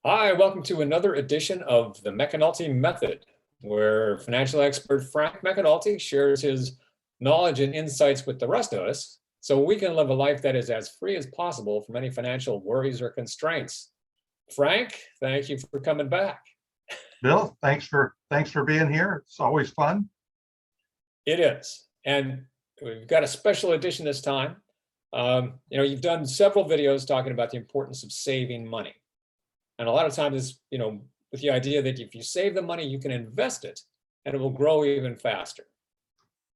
Hi, welcome to another edition of the McEnulty Method, where financial expert Frank McEnulty shares his knowledge and insights with the rest of us so we can live a life that is as free as possible from any financial worries or constraints. Frank, thank you for coming back. Bill, thanks for being here. It's always fun. It is. And we've got a special edition this time. You've done several videos talking about the importance of saving money. And a lot of times, with the idea that if you save the money, you can invest it and it will grow even faster.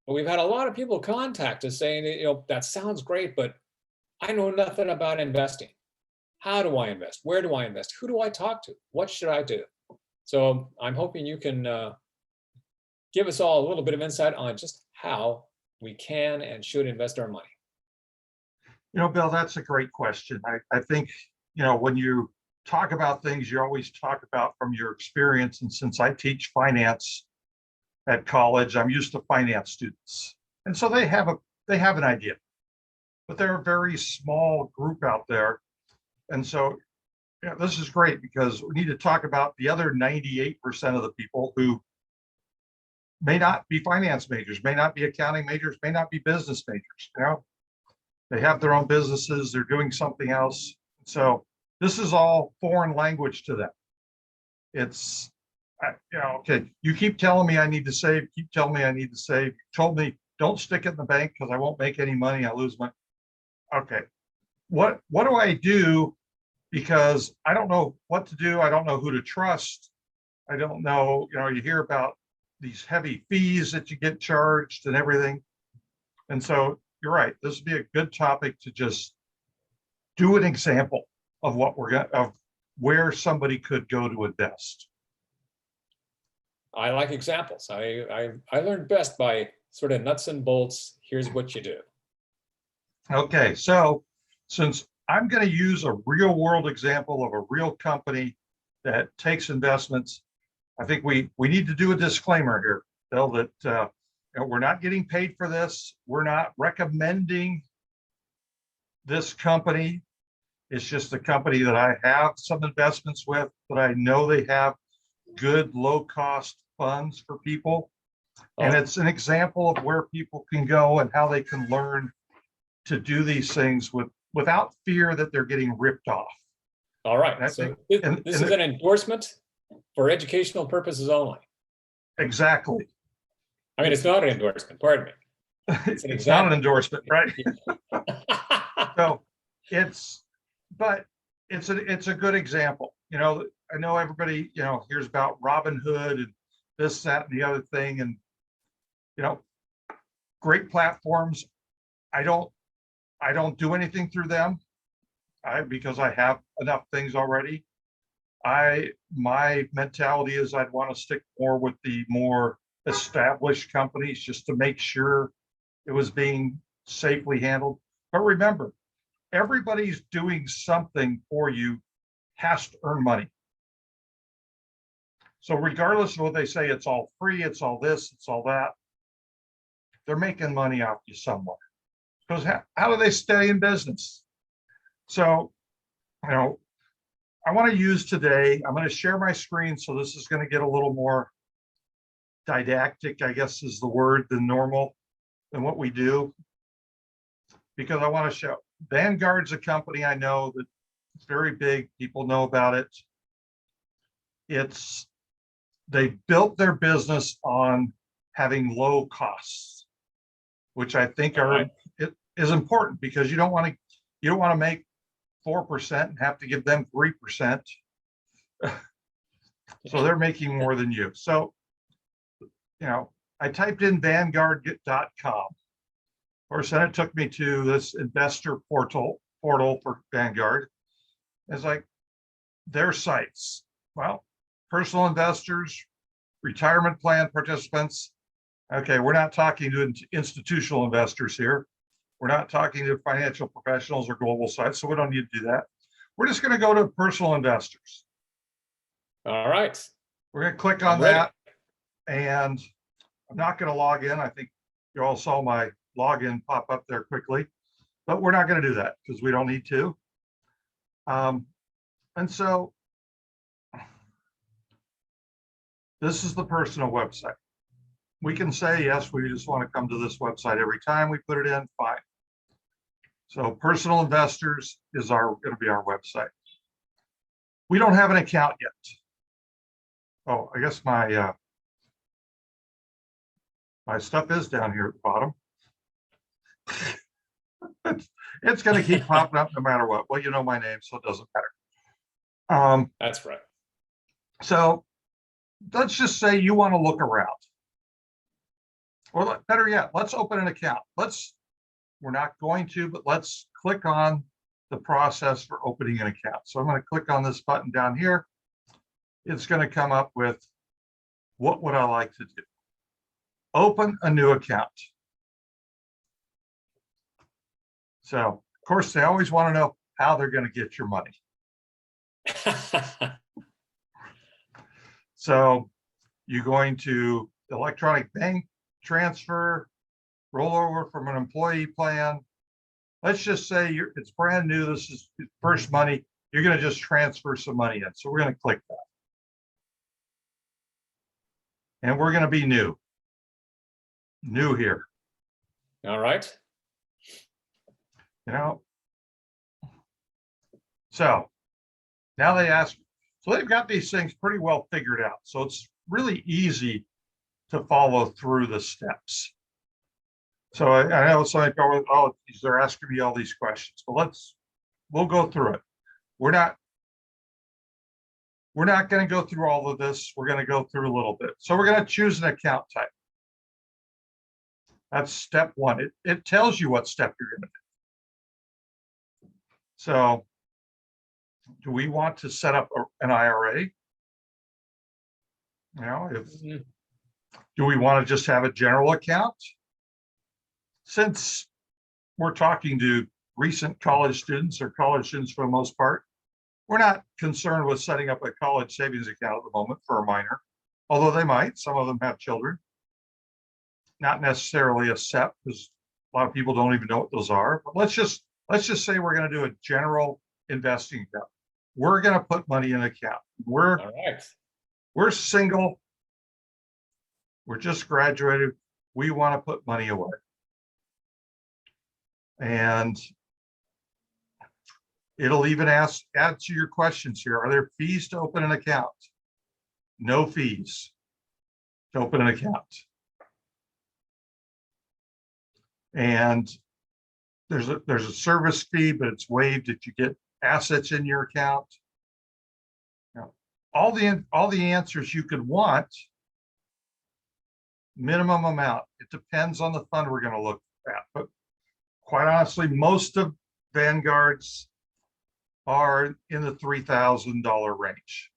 But we've had a lot of people contact us saying, that sounds great, but I know nothing about investing. How do I invest? Where do I invest? Who do I talk to? What should I do? So I'm hoping you can give us all a little bit of insight on just how we can and should invest our money. Bill, that's a great question. I think, when you talk about things, you always talk about from your experience. And since I teach finance at college, I'm used to finance students. And so they have an idea, but they're a very small group out there. And so this is great because we need to talk about the other 98% of the people who may not be finance majors, may not be accounting majors, may not be business majors. They have their own businesses, they're doing something else. So this is all foreign language to them. It's, okay, you keep telling me I need to save, keep telling me I need to save. You told me don't stick it in the bank because I won't make any money, I lose money. Okay, what do I do? Because I don't know what to do. I don't know who to trust. I don't know, you hear about these heavy fees that you get charged and everything. And so you're right, this would be a good topic to just do an example of where somebody could go to invest. I like examples. I learned best by sort of nuts and bolts. Here's what you do. Okay, so since I'm going to use a real world example of a real company that takes investments, I think we need to do a disclaimer here, Bill, that we're not getting paid for this. We're not recommending this company. It's just a company that I have some investments with, that I know they have good low cost funds for people. And it's an example of where people can go and how they can learn to do these things without fear that they're getting ripped off. All right. So this is an endorsement for educational purposes only. Exactly. I mean, it's not an endorsement, pardon me. It's not an endorsement, right? So it's a good example. I know everybody, hears about Robin Hood and this, that, and the other thing. And, great platforms. I don't do anything through them because I have enough things already. My mentality is I'd want to stick more with the more established companies just to make sure it was being safely handled. But remember, everybody's doing something for you has to earn money. So regardless of what they say, it's all free, it's all this, it's all that, they're making money off you somewhere. Because how do they stay in business? So, I want to use today, I'm going to share my screen. So this is going to get a little more didactic, I guess is the word, than normal, than what we do. Because I want to show, Vanguard's a company I know that it's very big. People know about it. They built their business on having low costs, which I think is important because you don't want to make 4% and have to give them 3%. So they're making more than you. So, I typed in vanguard.com. Of course, then it took me to this investor portal for Vanguard. It's like their sites. Well, personal investors, retirement plan participants. Okay, we're not talking to institutional investors here. We're not talking to financial professionals or global sites, so we don't need to do that. We're just going to go to personal investors. All right. We're going to click on that, and I'm not going to log in. I think you all saw my login pop up there quickly, but we're not going to do that because we don't need to. And so This is the personal website. We can say, yes, we just want to come to this website every time we put it in, fine. So personal investors is going to be our website. We don't have an account yet. Oh, I guess my my stuff is down here at the bottom. It's going to keep popping up no matter what. Well, you know my name, so it doesn't matter. That's right. So let's just say you want to look around. Or better yet, let's open an account. We're not going to, but let's click on the process for opening an account. So I'm going to click on this button down here. It's going to come up with, what would I like to do? Open a new account. So, of course, they always want to know how they're going to get your money. So you're going to electronic bank transfer, roll over from an employee plan. Let's just say it's brand new. This is first money. You're going to just transfer some money in. So we're going to click that. And we're going to be new here. All right. You know, so now they ask, so they've got these things pretty well figured out. So it's really easy to follow through the steps. So I know some people, oh, they're asking me all these questions, but we'll go through it. We're not going to go through all of this. We're going to go through a little bit. So we're going to choose an account type. That's step one. It tells you what step you're going to do. So do we want to set up an IRA? You know, do we want to just have a general account? Since we're talking to recent college students or college students for the most part, we're not concerned with setting up a college savings account at the moment for a minor, although they might. Some of them have children. Not necessarily a SEP, because a lot of people don't even know what those are. But let's just say we're going to do a general investing account. We're going to put money in an account. We're single. We're just graduated. We want to put money away. And it'll even add to your questions here. Are there fees to open an account? No fees to open an account. And there's a service fee, but it's waived if you get assets in your account. Now, all the answers you could want. Minimum amount. It depends on the fund we're going to look at, but quite honestly, most of Vanguard's are in the $3,000 range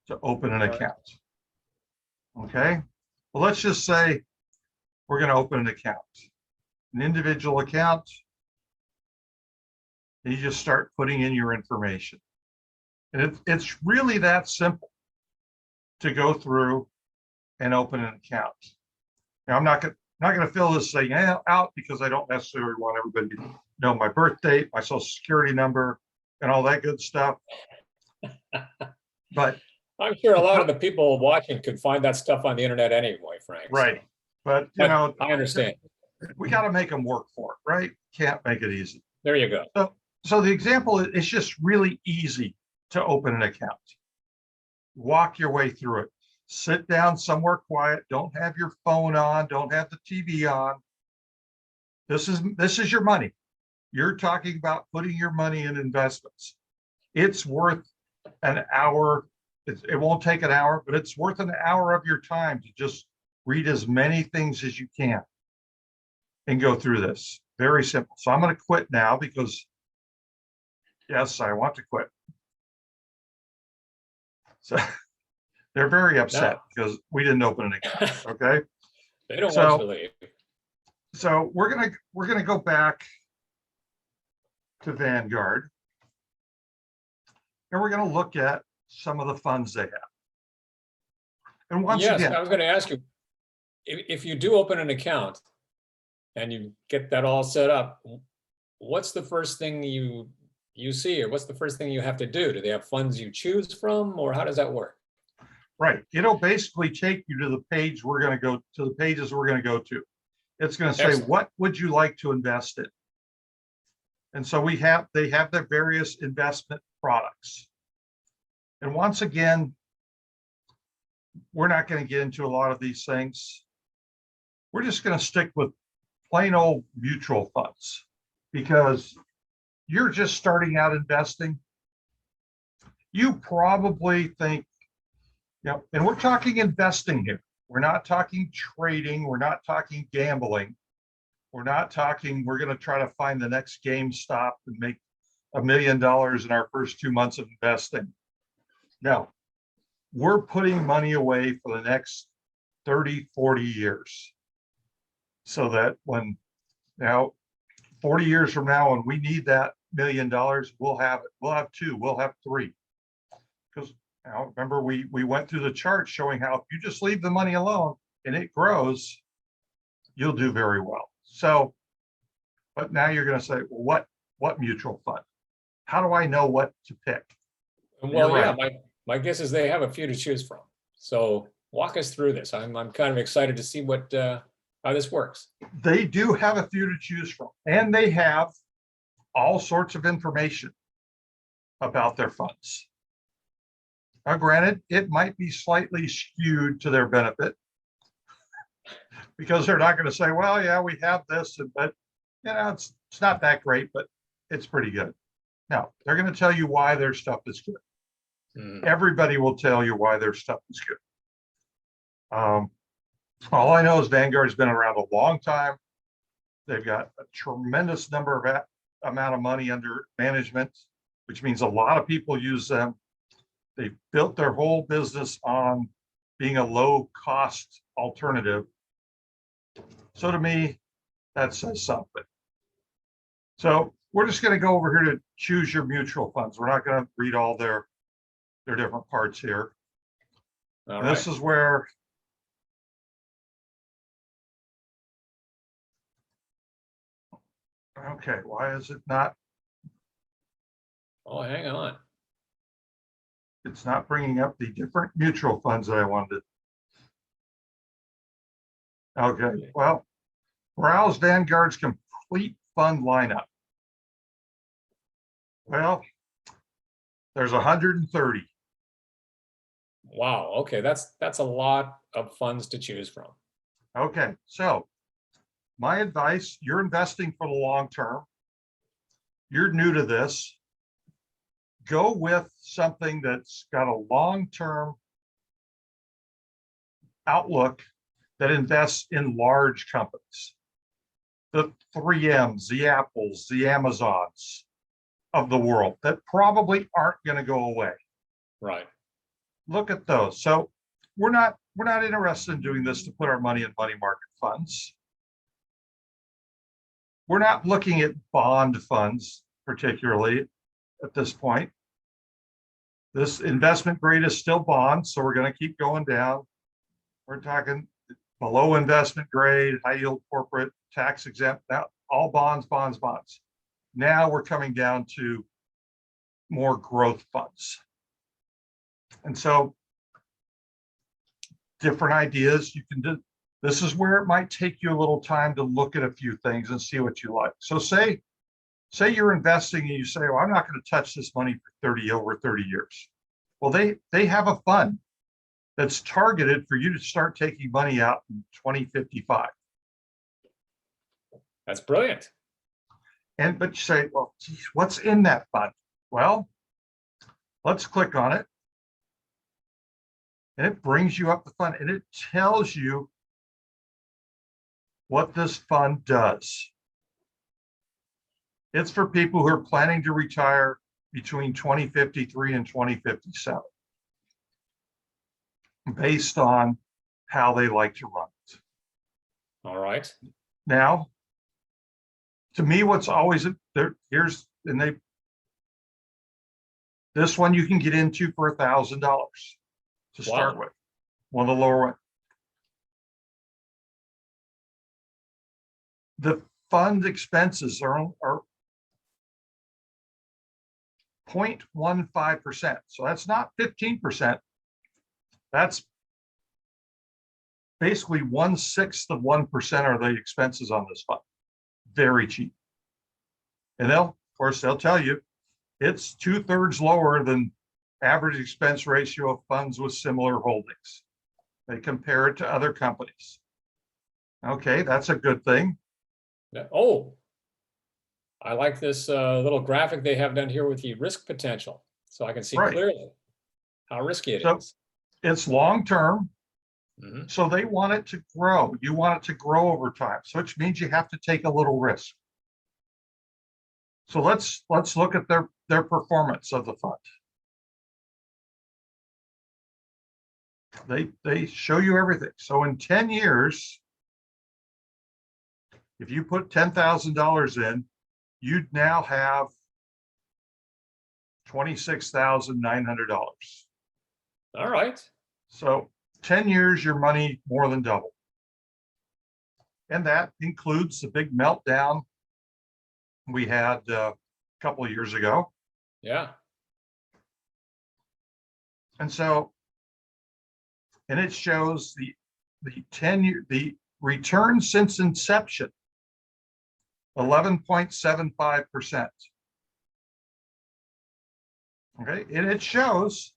to open an account. Okay, well, let's just say we're going to open an account, an individual account, and you just start putting in your information. And it's really that simple to go through and open an account. Now, I'm not going to fill this thing out because I don't necessarily want everybody to know my birth date, my social security number, and all that good stuff. But I'm sure a lot of the people watching could find that stuff on the internet anyway, Frank. Right. So. But you know, I understand. We got to make them work for it, right? Can't make it easy. There you go. So the example is just really easy to open an account. Walk your way through it. Sit down somewhere quiet. Don't have your phone on. Don't have the TV on. This is your money. You're talking about putting your money in investments. It's worth an hour. It won't take an hour, but it's worth an hour of your time to just read as many things as you can and go through this. Very simple. So I'm going to quit now because, yes, I want to quit. So they're very upset because we didn't open an account. Okay. They don't want you to leave. So we're gonna go back to Vanguard, and we're going to look at some of the funds they have. And once again, I was going to ask you, if you do open an account and you get that all set up, what's the first thing you see, or what's the first thing you have to do? Do they have funds you choose from, or how does that work? Right. It'll basically take you to the page we're going to go to, the pages we're going to go to. It's going to say, Excellent. what would you like to invest in? And so they have their various investment products. And once again, we're not going to get into a lot of these things. We're just going to stick with plain old mutual funds, because you're just starting out investing. You probably think, and we're talking investing here. We're not talking trading. We're not talking gambling. We're not talking, we're going to try to find the next GameStop and make $1 million in our first 2 months of investing. No, we're putting money away for the next 30, 40 years. So that when 40 years from now, when we need that $1 million, we'll have it. We'll have two, we'll have three. Because remember, we went through the chart showing how if you just leave the money alone and it grows, you'll do very well. So, but now you're going to say, well, what mutual fund? How do I know what to pick? Well, yeah, my guess is they have a few to choose from. So walk us through this. I'm kind of excited to see what how this works. They do have a few to choose from, and they have all sorts of information about their funds. Now, granted, it might be slightly skewed to their benefit, because they're not going to say, well, yeah, we have this, but it's not that great, but it's pretty good. Now, they're going to tell you why their stuff is good. Everybody will tell you why their stuff is good. All I know is Vanguard's been around a long time. They've got a tremendous amount of money under management, which means a lot of people use them. They've built their whole business on being a low-cost alternative. So to me, that says something. So we're just going to go over here to choose your mutual funds. We're not going to read all their different parts here. All This is where okay, why is it not? Oh, hang on. It's not bringing up the different mutual funds that I wanted. Okay, well, browse Vanguard's complete fund lineup. Well, there's 130. Wow. Okay, that's a lot of funds to choose from. Okay, so my advice, you're investing for the long term. You're new to this. Go with something that's got a long-term outlook that invests in large companies. The 3Ms, the Apples, the Amazons of the world that probably aren't going to go away. Right. Look at those. So we're not interested in doing this to put our money in money market funds. We're not looking at bond funds particularly at this point. This investment grade is still bonds, so we're going to keep going down. We're talking below investment grade, high yield corporate, tax exempt, now all bonds, bonds, bonds. Now we're coming down to more growth funds. And so different ideas you can do. This is where it might take you a little time to look at a few things and see what you like. So say you're investing and you say, well, I'm not going to touch this money for over 30 years. Well, they have a fund that's targeted for you to start taking money out in 2055. That's brilliant. But you say, well, geez, what's in that fund? Well, let's click on it. And it brings you up the fund and it tells you what this fund does. It's for people who are planning to retire between 2053 and 2057, based on how they like to run it. All right. Now, to me, what's always there, this one you can get into for $1,000 to start with, one of the lower ones. The fund expenses are 0.15%. So that's not 15%. That's basically 1/6 of 1% are the expenses on this fund. Very cheap. And of course, they'll tell you it's 2/3 lower than average expense ratio of funds with similar holdings. They compare it to other companies. Okay, that's a good thing. Oh, I like this little graphic they have done here with the risk potential, so I can see Right. clearly how risky it So is. it's long-term. Mhm. So they want it to grow. You want it to grow over time, so which means you have to take a little risk. So let's look at their performance of the fund. They show you everything. So in 10 years, if you put $10,000 in, you'd now have $26,900. All right. So 10 years, your money more than double. And that includes the big meltdown we had a couple of years ago. Yeah. And so, and it shows the 10-year, the return since inception, 11.75%. Okay, and it shows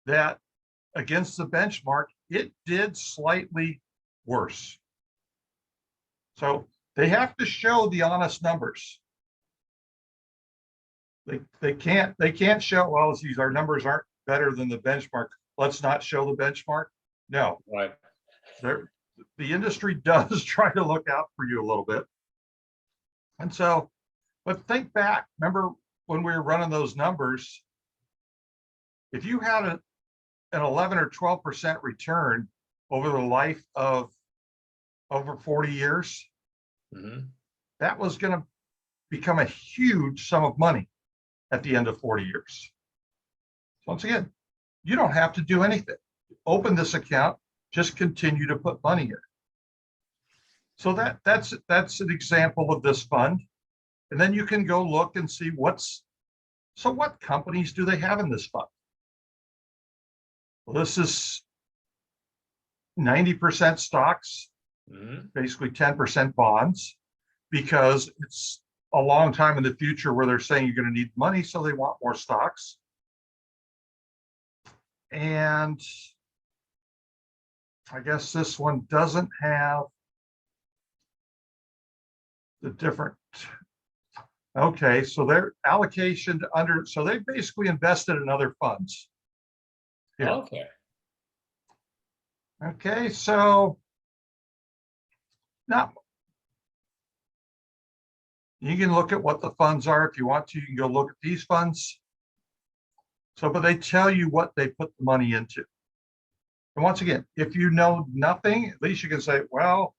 that against the benchmark, it did slightly worse. So they have to show the honest numbers. They can't show, well, these our numbers aren't better than the benchmark. Let's not show the benchmark. No, Right. the industry does try to look out for you a little bit. And so, but think back, remember when we were running those numbers, if you had an 11 or 12% return over the life of over 40 years, that was going to become a huge sum of money at the end of 40 years. Once again, you don't have to do anything. Open this account, just continue to put money in. So that's an example of this fund. And then you can go look and see what companies do they have in this fund? Well, this is 90% stocks, basically 10% bonds, because it's a long time in the future where they're saying you're going to need money, so they want more stocks. And I guess this one doesn't have the different. Okay, so their allocation to under, so they basically invested in other funds. Yeah. Okay. Okay, so now you can look at what the funds are if you want to. You can go look at these funds. So, but they tell you what they put the money into. And once again, if you know nothing, at least you can say, well,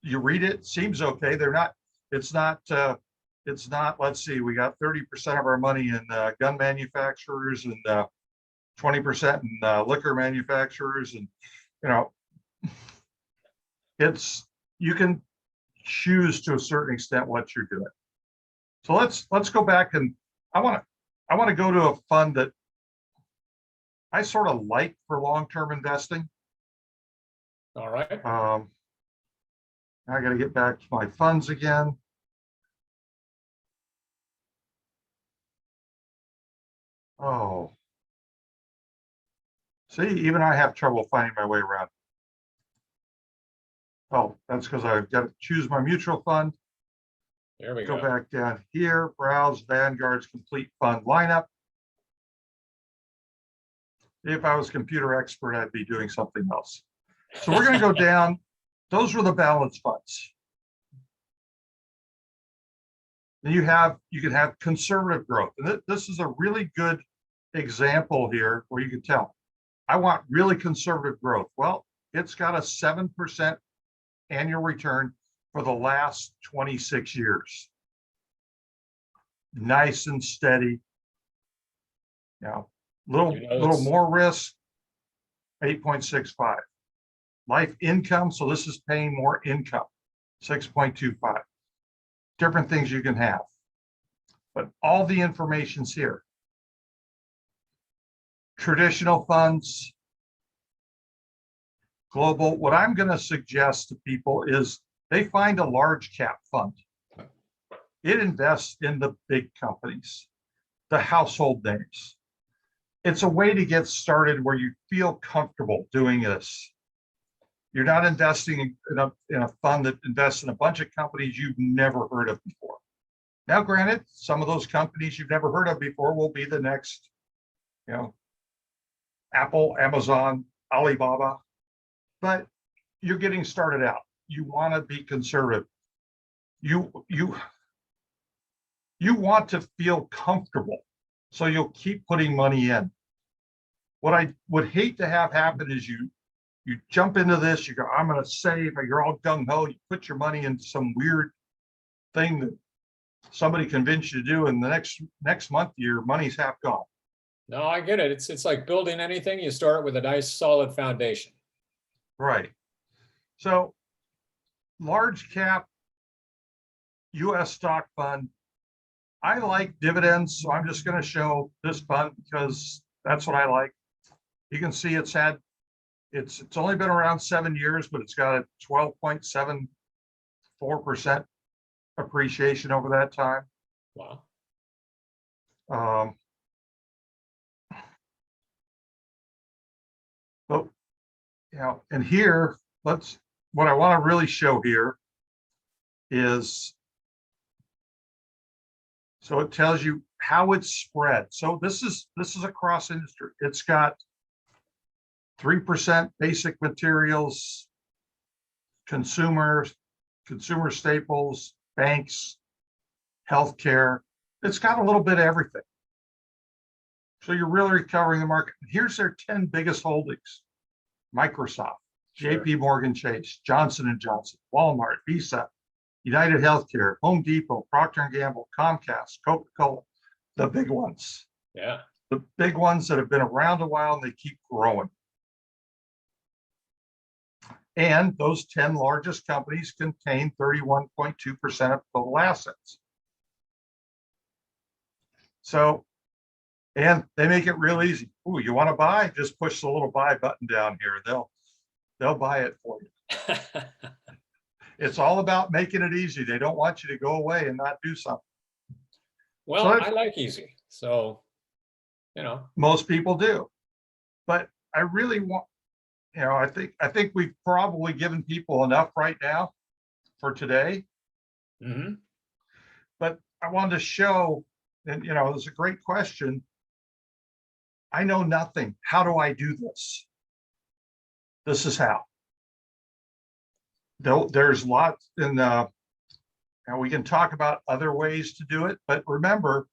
you read it, seems okay. They're not, it's not, let's see, we got 30% of our money in gun manufacturers and 20% in liquor manufacturers. And, you know, you can choose to a certain extent what you're doing. So let's go back, and I want to go to a fund that I sort of like for long-term investing. All right. I got to get back to my funds again. Oh, see, even I have trouble finding my way around. Oh, that's because I've got to choose my mutual fund. There we Go go. back down here, browse Vanguard's complete fund lineup. If I was a computer expert, I'd be doing something else. So we're going to go down. Those were the balanced funds. Then you can have conservative growth. And this is a really good example here where you can tell, I want really conservative growth. Well, it's got a 7% annual return for the last 26 years. Nice and steady. Now, little more risk, 8.65. Life income, so this is paying more income, 6.25. Different things you can have, but all the information's here. traditional funds, global. What I'm going to suggest to people is they find a large cap fund. It invests in the big companies, the household names. It's a way to get started where you feel comfortable doing this. You're not investing in a fund that invests in a bunch of companies you've never heard of before. Now, granted, some of those companies you've never heard of before will be the next, Apple, Amazon, Alibaba, but you're getting started out. You want to be conservative. You want to feel comfortable, so you'll keep putting money in. What I would hate to have happen is you jump into this, you go, I'm going to save, you're all gung-ho, you put your money into some weird thing that somebody convinced you to do, and the next month your money's half gone. No, I get it. It's like building anything. You start with a nice solid foundation. Right. So large cap US stock fund. I like dividends, so I'm just going to show this fund because that's what I like. You can see it's only been around 7 years, but it's got a 12.74% appreciation over that time. Wow. But and here, what I want to really show here is, so it tells you how it's spread. So this is across industry. It's got 3% basic materials, consumer staples, banks, healthcare. It's got a little bit of everything. So you're really recovering the market. Here's their 10 biggest holdings: Microsoft, Sure. JP Morgan Chase, Johnson & Johnson, Walmart, Visa, United Healthcare, Home Depot, Procter & Gamble, Comcast, Coca-Cola, the big ones. Yeah. The big ones that have been around a while and they keep growing. And those 10 largest companies contain 31.2% of total assets. So, and they make it real easy. Ooh, you want to buy? Just push the little buy button down here. They'll buy it for you. It's all about making it easy. They don't want you to go away and not do something. Well, So I like easy. So, most people do. But I really want, I think we've probably given people enough right now for today. Mm-hmm. But I wanted to show, and it's a great question. I know nothing. How do I do this? This is how. There's lots in and we can talk about other ways to do it, but remember,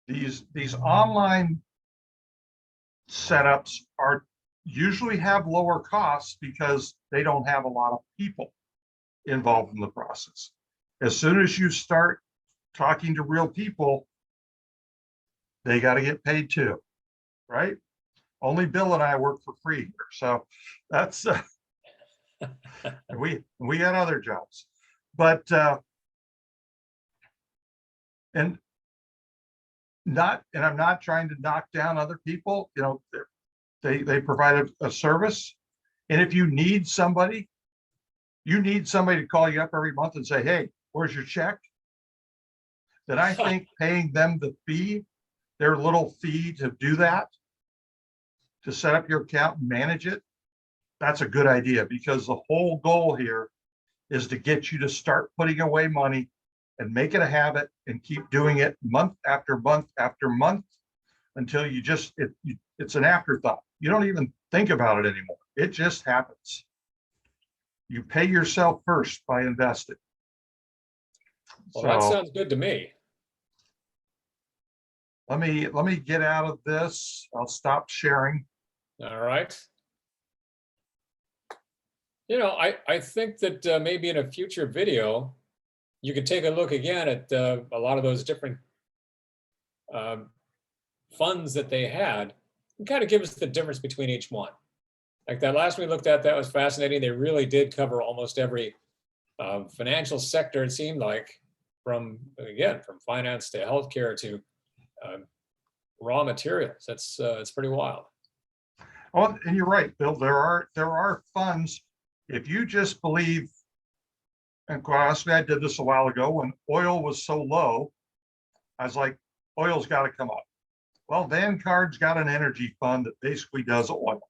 these online setups are usually have lower costs because they don't have a lot of people involved in the process. As soon as you start talking to real people, they got to get paid too, right? Only Bill and I work for free here, so that's we got other jobs, but I'm not trying to knock down other people. They provide a service, and if you need somebody to call you up every month and say, hey, where's your check? Then I think paying them the fee, their little fee to do that, to set up your account and manage it, that's a good idea, because the whole goal here is to get you to start putting away money and make it a habit and keep doing it month after month after month until it's an afterthought. You don't even think about it anymore. It just happens. You pay yourself first by investing. Well, that sounds good to me. Let me get out of this. I'll stop sharing. All right. I think that maybe in a future video, you could take a look again at a lot of those different funds that they had and kind of give us the difference between each one. Like that last one we looked at, that was fascinating. They really did cover almost every financial sector, it seemed like, from finance to healthcare to raw materials. That's it's pretty wild. Oh, and you're right, Bill. There are funds. If you just believe, and quite honestly, I did this a while ago when oil was so low. I was like, oil's got to come up. Well, Vanguard's got an energy fund that basically does oil.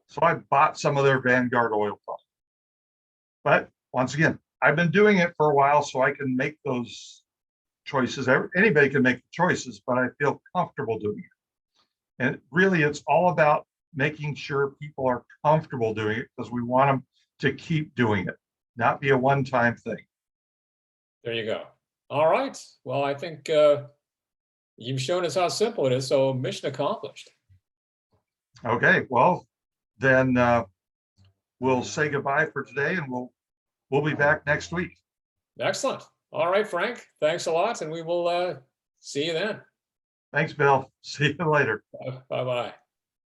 So I bought some of their Vanguard oil fund. But once again, I've been doing it for a while, so I can make those choices. Anybody can make the choices, but I feel comfortable doing it. And really, it's all about making sure people are comfortable doing it because we want them to keep doing it, not be a one-time thing. There you go. All right. Well, I think you've shown us how simple it is. So mission accomplished. Okay, well, then we'll say goodbye for today, and we'll be back next week. Excellent. All right, Frank. Thanks a lot, and we will see you then. Thanks, Bill. See you later. Bye bye.